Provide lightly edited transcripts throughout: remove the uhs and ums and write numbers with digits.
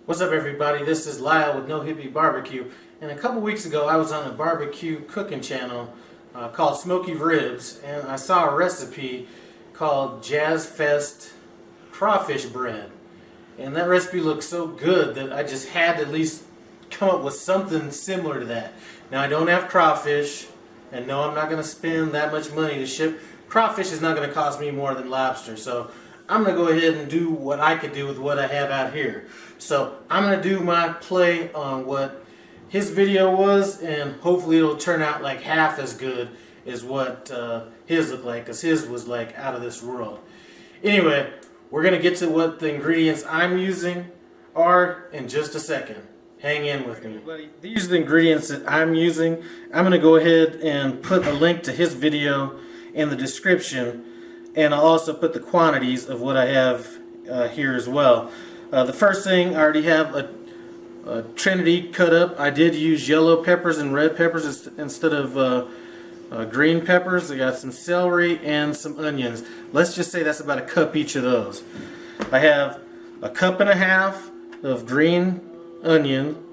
What's up, everybody? This is Lyle with No Hippie Barbecue, and a couple weeks ago I was on a barbecue cooking channel called Smoky Ribs, and I saw a recipe called Jazz Fest crawfish bread, and that recipe looked so good that I just had to at least come up with something similar to that. Now, I don't have crawfish, and no, I'm not going to spend that much money to ship. Crawfish is not going to cost me more than lobster, so I'm going to go ahead and do what I could do with what I have out here. So I'm going to do my play on what his video was, and hopefully it'll turn out like half as good as what his looked like, because his was like out of this world. Anyway, we're going to get to what the ingredients I'm using are in just a second. Hang in with me. These are the ingredients that I'm using. I'm going to go ahead and put a link to his video in the description, and I'll also put the quantities of what I have here as well. The first thing, I already have a Trinity cut up. I did use yellow peppers and red peppers instead of green peppers. I got some celery and some onions. Let's just say that's about a cup each of those. I have a cup and a half of green onion.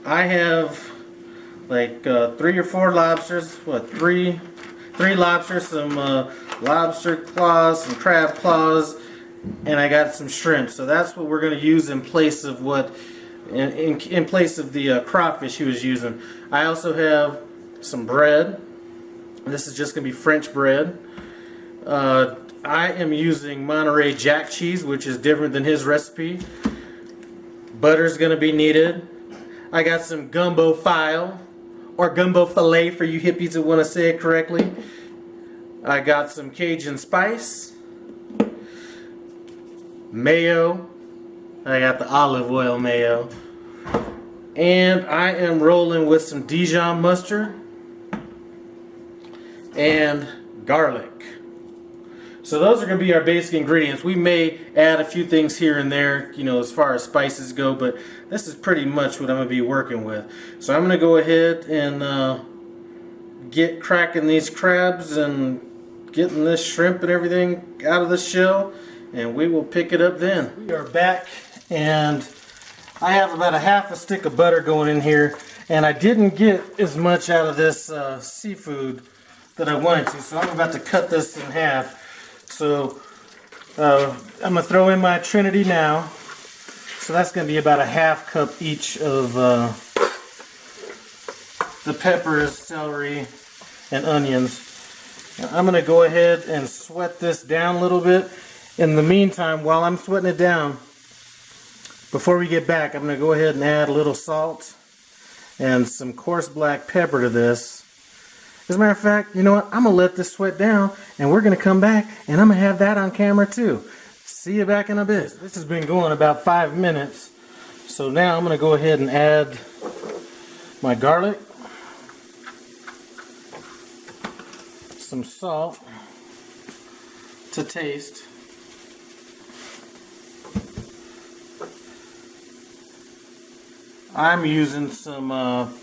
I have like 3 or 4 lobsters. What, three lobsters, some lobster claws, some crab claws, and I got some shrimp. So that's what we're going to use in place of what, in place of the crawfish he was using. I also have some bread. This is just going to be French bread. I am using Monterey Jack cheese, which is different than his recipe. Butter's going to be needed. I got some gumbo file, or gumbo filet for you hippies that want to say it correctly. I got some Cajun spice, mayo. I got the olive oil mayo, and I am rolling with some Dijon mustard and garlic. So those are going to be our basic ingredients. We may add a few things here and there, you know, as far as spices go, but this is pretty much what I'm going to be working with. So I'm going to go ahead and get cracking these crabs and getting this shrimp and everything out of the shell, and we will pick it up then. We are back, and I have about a half a stick of butter going in here, and I didn't get as much out of this seafood that I wanted to, so I'm about to cut this in half. So I'm going to throw in my Trinity now. So that's going to be about a half cup each of the peppers, celery, and onions. I'm going to go ahead and sweat this down a little bit. In the meantime, while I'm sweating it down, before we get back, I'm going to go ahead and add a little salt and some coarse black pepper to this. As a matter of fact, you know what? I'm going to let this sweat down, and we're going to come back, and I'm going to have that on camera too. See you back in a bit. This has been going about 5 minutes. So now I'm going to go ahead and add my garlic, some salt to taste, I'm using some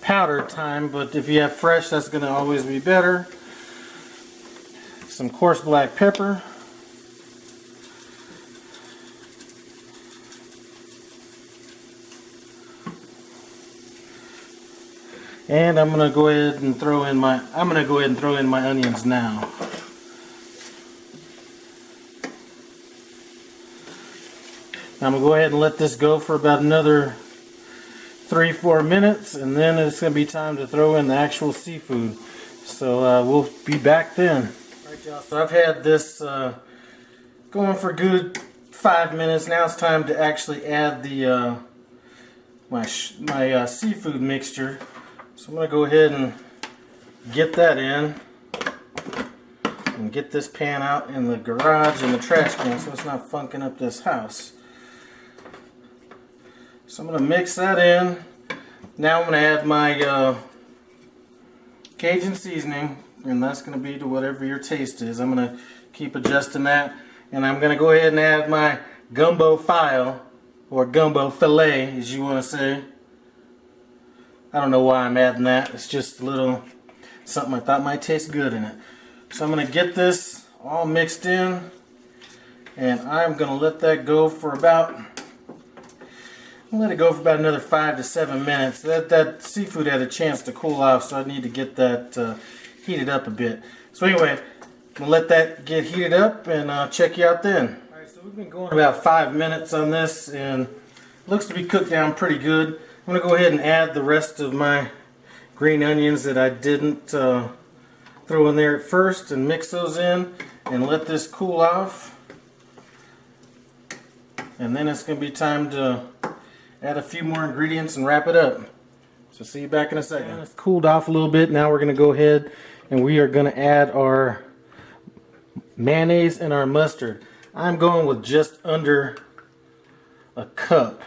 powdered thyme, but if you have fresh, that's going to always be better. Some coarse black pepper, and I'm going to go ahead and throw in my onions now. I'm going to go ahead and let this go for about another 3-4 minutes, and then it's going to be time to throw in the actual seafood. So we'll be back then. Alright, y'all, so I've had this going for a good 5 minutes. Now it's time to actually add the my seafood mixture. So I'm going to go ahead and get that in and get this pan out in the garage and the trash can so it's not funking up this house. So I'm going to mix that in. Now I'm going to add my Cajun seasoning, and that's going to be to whatever your taste is. I'm going to keep adjusting that, and I'm going to go ahead and add my gumbo file, or gumbo filet as you want to say. I don't know why I'm adding that. It's just a little something I thought might taste good in it. So I'm going to get this all mixed in, and I'm going to let that go for about let it go for about another 5 to 7 minutes. That seafood had a chance to cool off, so I need to get that heated up a bit. So anyway, I'm going to let that get heated up and check you out then. Alright, so we've been going about 5 minutes on this, and it looks to be cooked down pretty good. I'm going to go ahead and add the rest of my green onions that I didn't throw in there at first and mix those in and let this cool off. And then it's going to be time to add a few more ingredients and wrap it up. So see you back in a second. And it's cooled off a little bit. Now we're going to go ahead and we are going to add our mayonnaise and our mustard. I'm going with just under a cup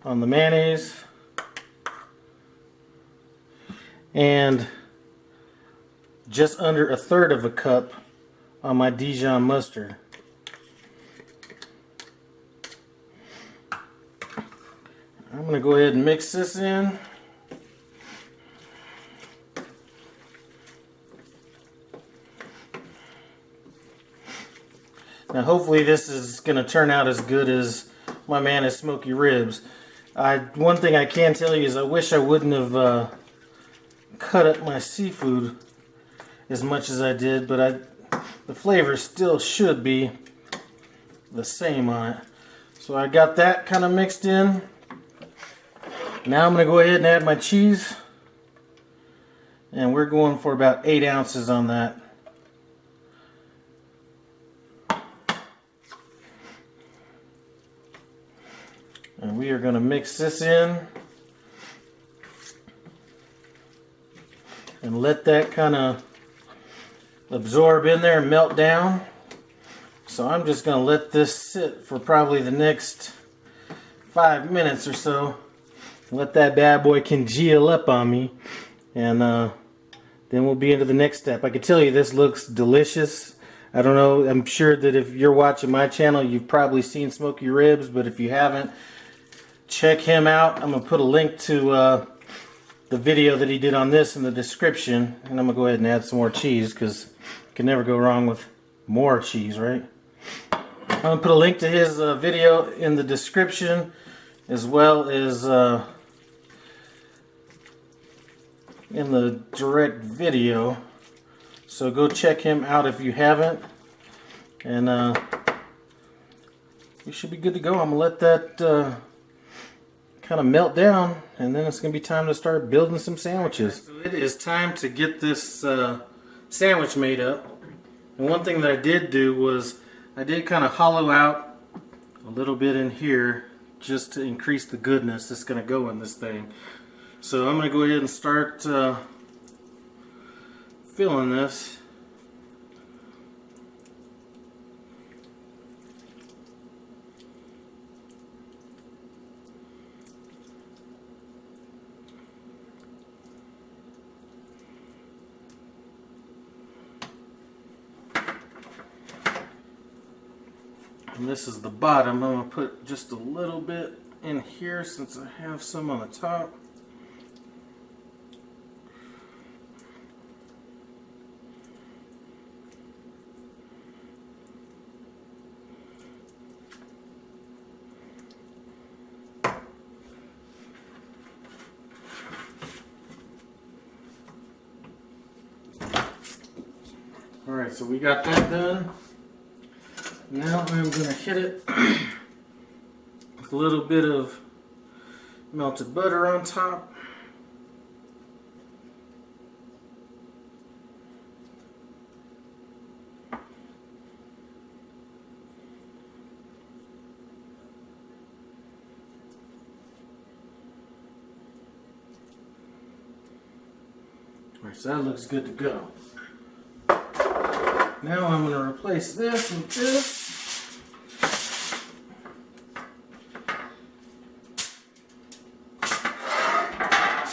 on the mayonnaise and just under a third of a cup on my Dijon mustard. I'm going to go ahead and mix this in. Now hopefully this is going to turn out as good as my man at Smoky Ribs. One thing I can tell you is I wish I wouldn't have cut up my seafood as much as I did, but the flavor still should be the same on it. So I got that kind of mixed in. Now I'm going to go ahead and add my cheese, and we're going for about 8 ounces on that. And we are going to mix this in and let that kind of absorb in there and melt down. So I'm just going to let this sit for probably the next 5 minutes or so. Let that bad boy congeal up on me, and then we'll be into the next step. I can tell you this looks delicious. I don't know, I'm sure that if you're watching my channel, you've probably seen Smoky Ribs, but if you haven't, check him out. I'm going to put a link to the video that he did on this in the description, and I'm going to go ahead and add some more cheese because you can never go wrong with more cheese, right? I'm going to put a link to his video in the description, as well as in the direct video, so go check him out if you haven't, and we should be good to go. I'm gonna let that kind of melt down, and then it's gonna be time to start building some sandwiches. So it is time to get this sandwich made up, and one thing that I did do was I did kind of hollow out a little bit in here just to increase the goodness that's gonna go in this thing. So I'm going to go ahead and start filling this. And this is the bottom. I'm going to put just a little bit in here since I have some on the top. Alright, so we got that done. Now I'm going to hit it with a little bit of melted butter on top. Alright, so that looks good to go. Now I'm going to replace this with this.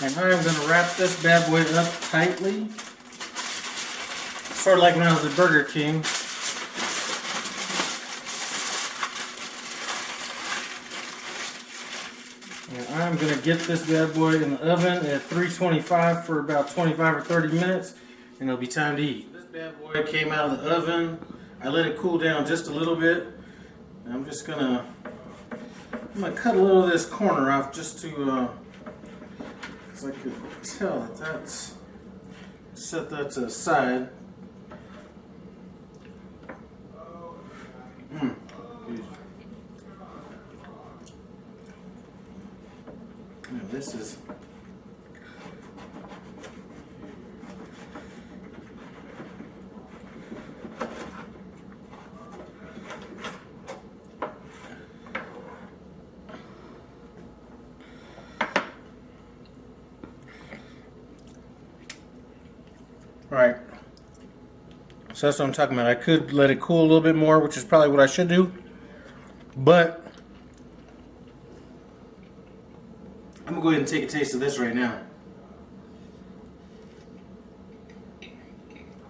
And I'm going to wrap this bad boy up tightly. Sort of like when I was at Burger King. And I'm going to get this bad boy in the oven at 325 for about 25 or 30 minutes. And it'll be time to eat. Bad boy came out of the oven. I let it cool down just a little bit. I'm just gonna I'm going to cut a little of this corner off just to, because I could tell that that's, set that to the side. This is right. So that's what I'm talking about. I could let it cool a little bit more, which is probably what I should do, but I'm gonna go ahead and take a taste of this right now.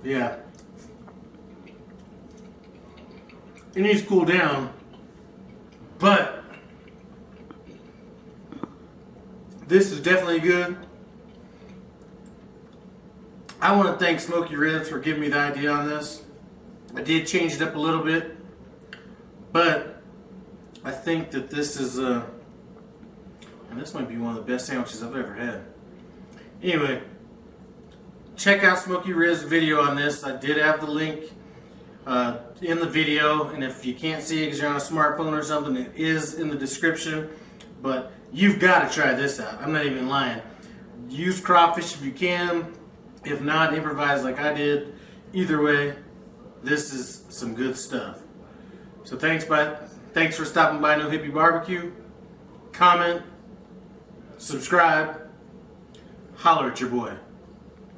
Yeah. It needs to cool down, but this is definitely good. I want to thank Smoky Ribs for giving me the idea on this. I did change it up a little bit, but I think that this is and this might be one of the best sandwiches I've ever had. Anyway, check out Smoky Ribs' video on this. I did have the link in the video, and if you can't see it because you're on a smartphone or something, it is in the description. But you've got to try this out. I'm not even lying. Use crawfish if you can. If not, improvise like I did. Either way, this is some good stuff. So thanks for stopping by No Hippie Barbecue. Comment, subscribe, holler at your boy.